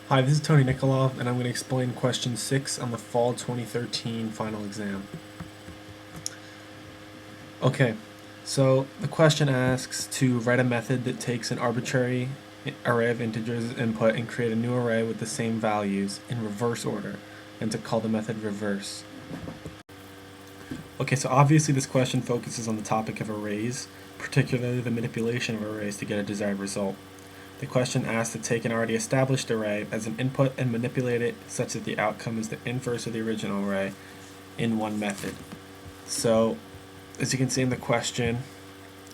Hi, this is Tony Nikolov, and I'm going to explain question 6 on the fall 2013 final exam. Okay, so the question asks to write a method that takes an arbitrary array of integers as input and create a new array with the same values in reverse order, and to call the method reverse. Okay, so obviously this question focuses on the topic of arrays, particularly the manipulation of arrays to get a desired result. The question asks to take an already established array as an input and manipulate it such that the outcome is the inverse of the original array in one method. So, as you can see in the question,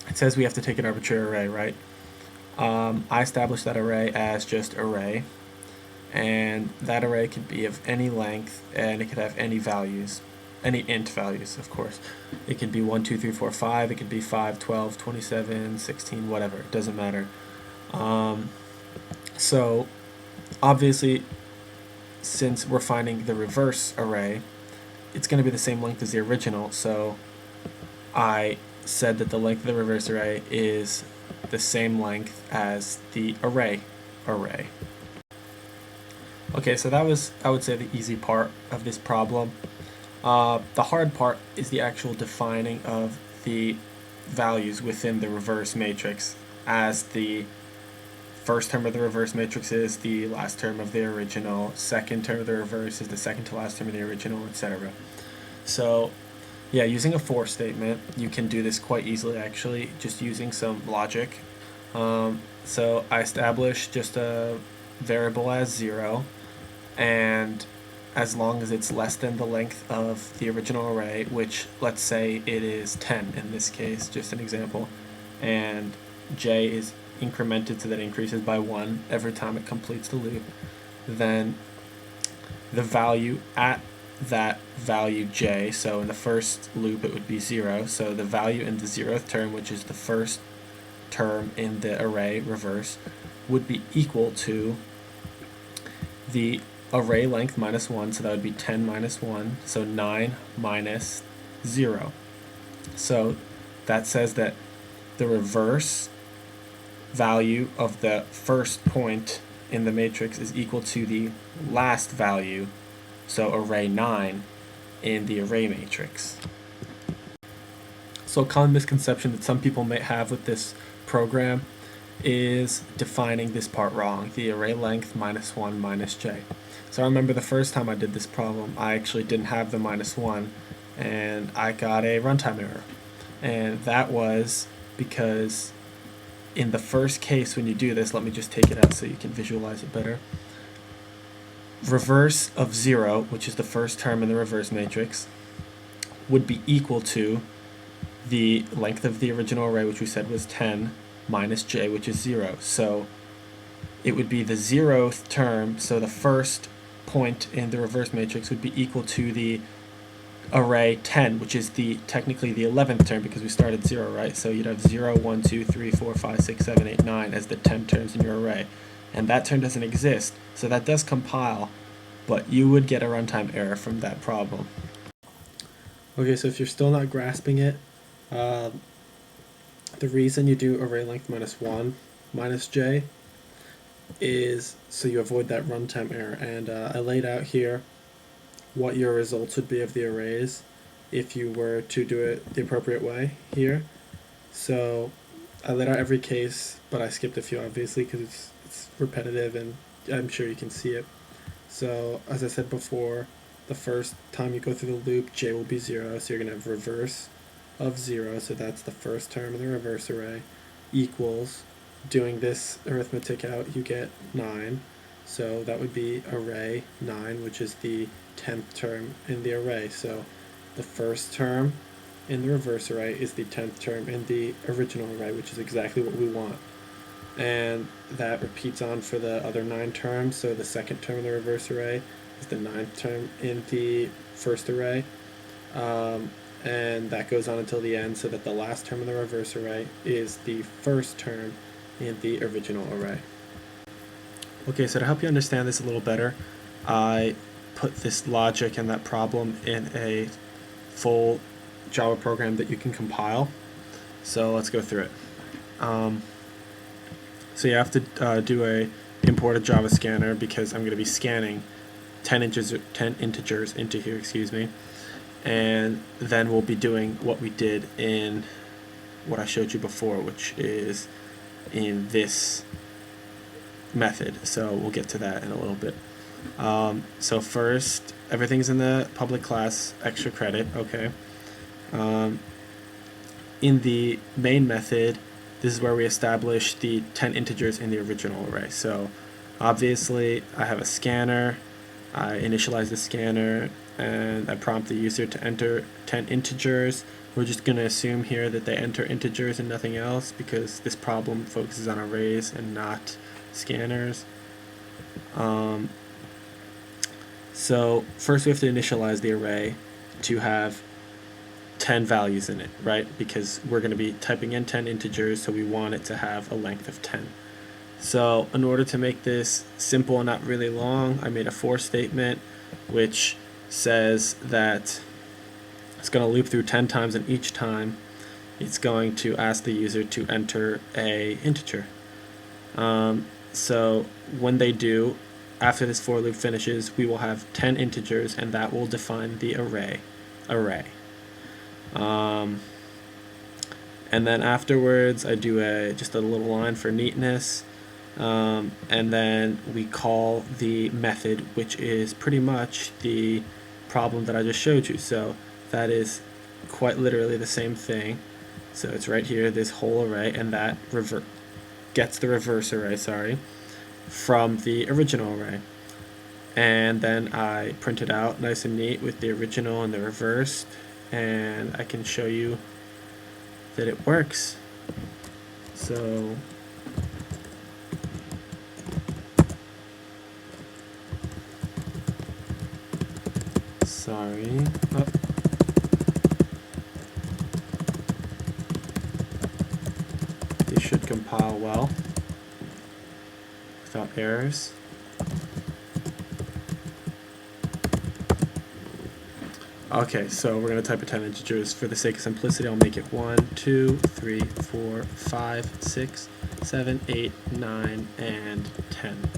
it says we have to take an arbitrary array, right? I established that array as just array, and that array could be of any length, and it could have any values, any int values, of course. It could be 1, 2, 3, 4, 5, it could be 5, 12, 27, 16, whatever, it doesn't matter. So obviously, since we're finding the reverse array, it's going to be the same length as the original, so I said that the length of the reverse array is the same length as the array. Okay, so that was, I would say, the easy part of this problem. The hard part is the actual defining of the values within the reverse matrix, as the first term of the reverse matrix is the last term of the original, second term of the reverse is the second to last term of the original, etc. So yeah, using a for statement, you can do this quite easily actually, just using some logic. So I established just a variable as 0, and as long as it's less than the length of the original array, which let's say it is 10 in this case, just an example, and j is incremented so that it increases by 1 every time it completes the loop, then the value at that value j, so in the first loop it would be 0, so the value in the 0th term, which is the first term in the array reverse, would be equal to the array length minus 1, so that would be 10 minus 1, so 9 minus 0. So that says that the reverse value of the first point in the matrix is equal to the last value, so array 9, in the array matrix. So a common misconception that some people may have with this program is defining this part wrong, the array length minus 1 minus j. So I remember the first time I did this problem, I actually didn't have the minus 1, and I got a runtime error. And that was because in the first case when you do this, let me just take it out so you can visualize it better. Reverse of 0, which is the first term in the reverse matrix, would be equal to the length of the original array, which we said was 10, minus j, which is 0. So it would be the 0th term, so the first point in the reverse matrix would be equal to the array 10, which is technically the 11th term because we started 0, right? So you'd have 0, 1, 2, 3, 4, 5, 6, 7, 8, 9 as the 10 terms in your array. And that term doesn't exist, so that does compile, but you would get a runtime error from that problem. Okay, so if you're still not grasping it, the reason you do array length minus 1 minus j is so you avoid that runtime error. And I laid out here what your results would be of the arrays if you were to do it the appropriate way here. So I laid out every case, but I skipped a few obviously because it's repetitive and I'm sure you can see it. So as I said before, the first time you go through the loop, j will be 0, so you're going to have reverse of 0, so that's the first term in the reverse array, equals, doing this arithmetic out, you get 9, so that would be array 9, which is the 10th term in the array. So the first term in the reverse array is the 10th term in the original array, which is exactly what we want. And that repeats on for the other 9 terms, so the second term in the reverse array is the 9th term in the first array. And that goes on until the end, so that the last term in the reverse array is the first term in the original array. Okay, so to help you understand this a little better, I put this logic and that problem in a full Java program that you can compile. So let's go through it. So you have to do a import a Java scanner because I'm going to be scanning 10 integers into here, excuse me. And then we'll be doing what we did in what I showed you before, which is in this method. So we'll get to that in a little bit. So first, everything's in the public class extra credit, okay. In the main method, this is where we establish the 10 integers in the original array. So obviously I have a scanner, I initialize the scanner, and I prompt the user to enter 10 integers. We're just going to assume here that they enter integers and nothing else because this problem focuses on arrays and not scanners. So first we have to initialize the array to have 10 values in it, right? Because we're going to be typing in 10 integers, so we want it to have a length of 10. So in order to make this simple and not really long, I made a for statement which says that it's going to loop through 10 times, and each time it's going to ask the user to enter a integer. So when they do, after this for loop finishes, we will have 10 integers, and that will define the array. And then afterwards I do just a little line for neatness, and then we call the method, which is pretty much the problem that I just showed you. So that is quite literally the same thing. So it's right here, this whole array, and that gets the reverse array, from the original array. And then I print it out nice and neat with the original and the reversed, and I can show you that it works. So sorry. Oh. This should compile well without errors. Okay, so we're going to type in 10 integers. For the sake of simplicity, I'll make it 1, 2, 3, 4, 5, 6, 7, 8, 9, and 10.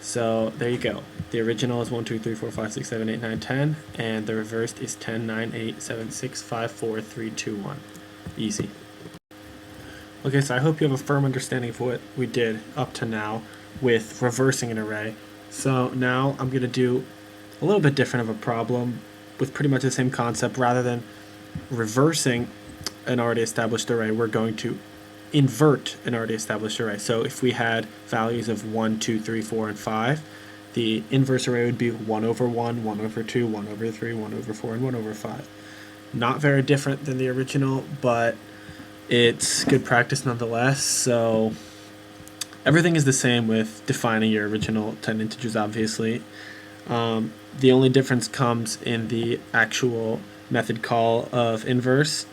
So there you go. The original is 1, 2, 3, 4, 5, 6, 7, 8, 9, 10, and the reversed is 10, 9, 8, 7, 6, 5, 4, 3, 2, 1. Easy. Okay, so I hope you have a firm understanding of what we did up to now with reversing an array. So now I'm going to do a little bit different of a problem with pretty much the same concept. Rather than reversing an already established array, we're going to invert an already established array. So if we had values of 1, 2, 3, 4, and 5, the inverse array would be 1 over 1, 1 over 2, 1 over 3, 1 over 4, and 1 over 5. Not very different than the original, but it's good practice nonetheless. So everything is the same with defining your original 10 integers, obviously. The only difference comes in the actual method call of inverse.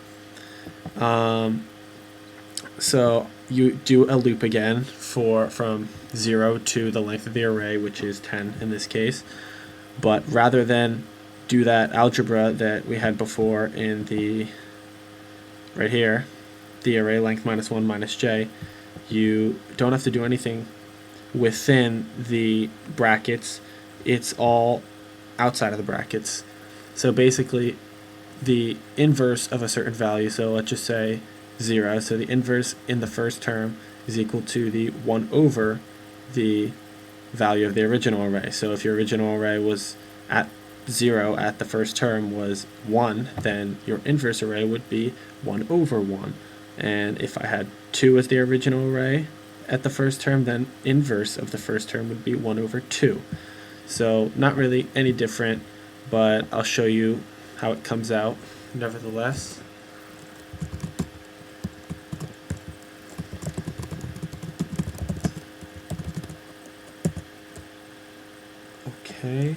So you do a loop again from 0 to the length of the array, which is 10 in this case. But rather than do that algebra that we had before in the right here, the array length minus 1 minus j, you don't have to do anything within the brackets. It's all outside of the brackets. So basically the inverse of a certain value, so let's just say 0, so the inverse in the first term is equal to the 1 over the value of the original array. So if your original array was at 0 at the first term was 1, then your inverse array would be 1 over 1. And if I had 2 as the original array at the first term, then inverse of the first term would be 1 over 2. So not really any different, but I'll show you how it comes out nevertheless. Okay.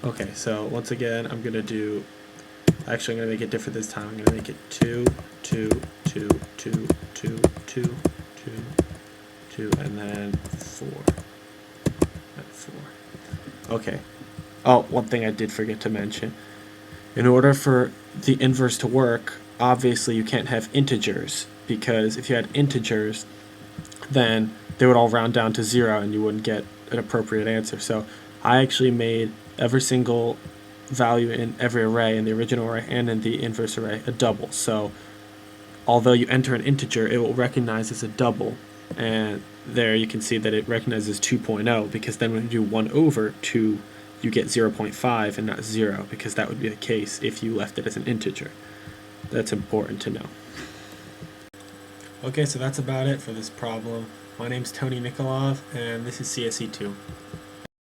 Okay, so once again, I'm going to make it different this time. I'm going to make it 2, 2, 2, 2, 2, 2, 2, and then 4. And 4. Okay. Oh, one thing I did forget to mention. In order for the inverse to work, obviously you can't have integers, because if you had integers, then they would all round down to 0 and you wouldn't get an appropriate answer. So I actually made every single value in every array, in the original array and in the inverse array, a double. So although you enter an integer, it will recognize as a double, and there you can see that it recognizes 2.0, because then when you do 1 over 2, you get 0.5 and not 0, because that would be the case if you left it as an integer. That's important to know. Okay, so that's about it for this problem. My name's Tony Nikolov, and this is CSE2.